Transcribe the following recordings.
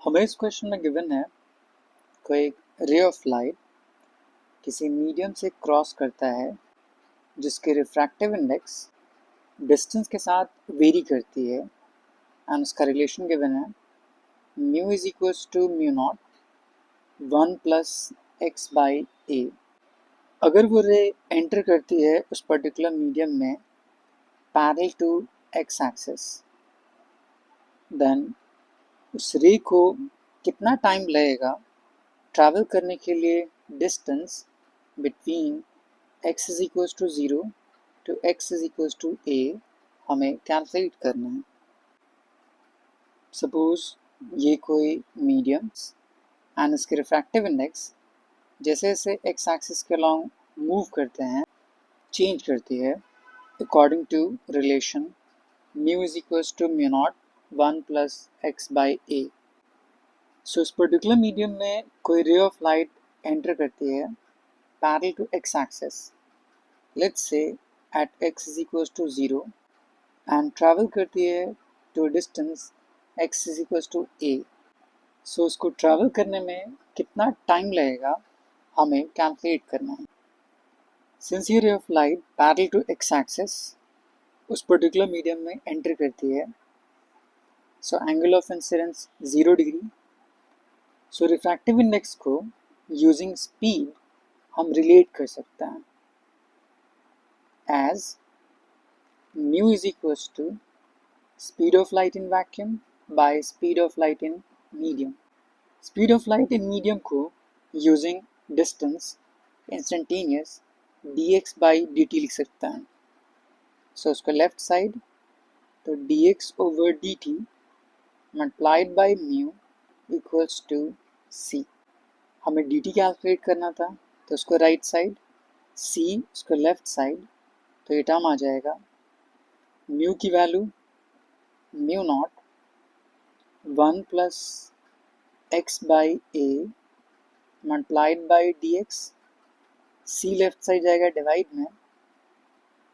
हमें इस क्वेश्चन में गिवन है कोई रे ऑफ लाइट किसी मीडियम से क्रॉस करता है जिसकी रिफ्रैक्टिव इंडेक्स डिस्टेंस के साथ वेरी करती है एंड उसका रिलेशन गिवन है mu is equals to mu naught 1 plus x by a. अगर वो रे एंटर करती है उस पर्टिकुलर मीडियम में parallel to x axis, then उस रे को कितना टाइम लगेगा ट्रैवल करने के लिए distance between x is equals to 0 to x is equals to a हमें कैलकुलेट करना है। सपोज ये कोई मीडियम्स एंड इसके रिफ्रैक्टिव इंडेक्स जैसे जैसे x एक्सिस के अलॉन्ग मूव करते हैं चेंज करती है according to relation mu is equals to mu naught 1 plus x by a. So इस पर्टिकुलर मीडियम में कोई रे ऑफ लाइट एंटर करती है parallel to x axis, let's say at x is equals to 0 and travel करती है to distance x is equals to a। so उसको travel करने में कितना टाइम लगेगा हमें कैलकुलेट करना है। since ये ray of light parallel to x axis उस पर्टिकुलर मीडियम में एंटर करती है, so angle of incidence 0 degree. so refractive index को यूजिंग स्पीड हम रिलेट कर सकते हैं as mu is equals to speed of light in vacuum by speed of light in medium। speed of light in medium को using distance instantaneous dx by dt लिख सकते हैं। so उसका left side तो dx over dt multiplied by mu equals to c। हमें dt calculate करना था तो उसको राइट साइड c उसका लेफ्ट साइड तो ये टर्म आ जाएगा म्यू की value mu naught 1 plus x by a multiplied by d x, c left side जाएगा डिवाइड में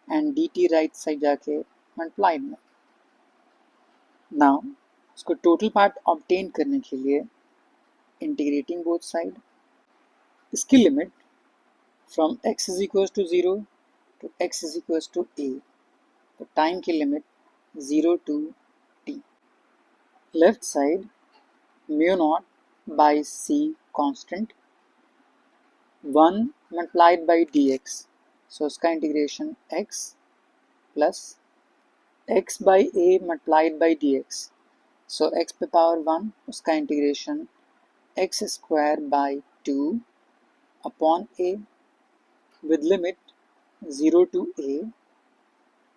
and d t right side जाके मल्टीप्लाइड में। नाउ उसको टोटल पार्ट ऑब्टेन करने के लिए इंटीग्रेटिंग बोथ साइड, इसकी limit from x is equals to 0 to x is equals to a, तो टाइम की limit 0 to t। Left side mu naught by c constant 1 multiplied by dx, so उसका integration x plus x by a multiplied by dx, so x पे power 1 उसका integration x square by 2 upon a with limit 0 to a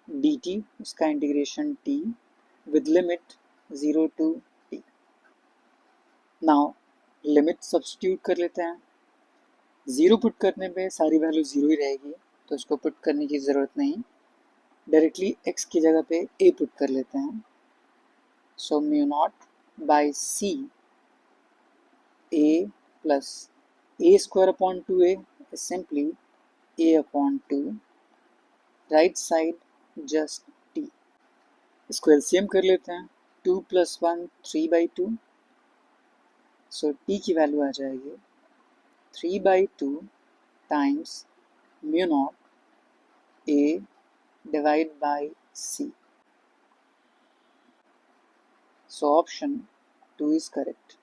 dt उसका integration t with limit 0 to t। Now limit substitute कर लेते हैं। 0 put करने पे सारी value 0 ही रहेगी तो उसको पुट करने की ज़रूरत नहीं, डायरेक्टली x की जगह पे a पुट कर लेते हैं। So mu naught by c a plus a square upon 2a is simply a upon 2, right side just t। इसको एलसीएम कर लेते हैं 2 प्लस 1 3 बाई 2, सो t की वैल्यू आ जाएगी 3 by 2 times mu naught a divided by c. So option 2 is correct.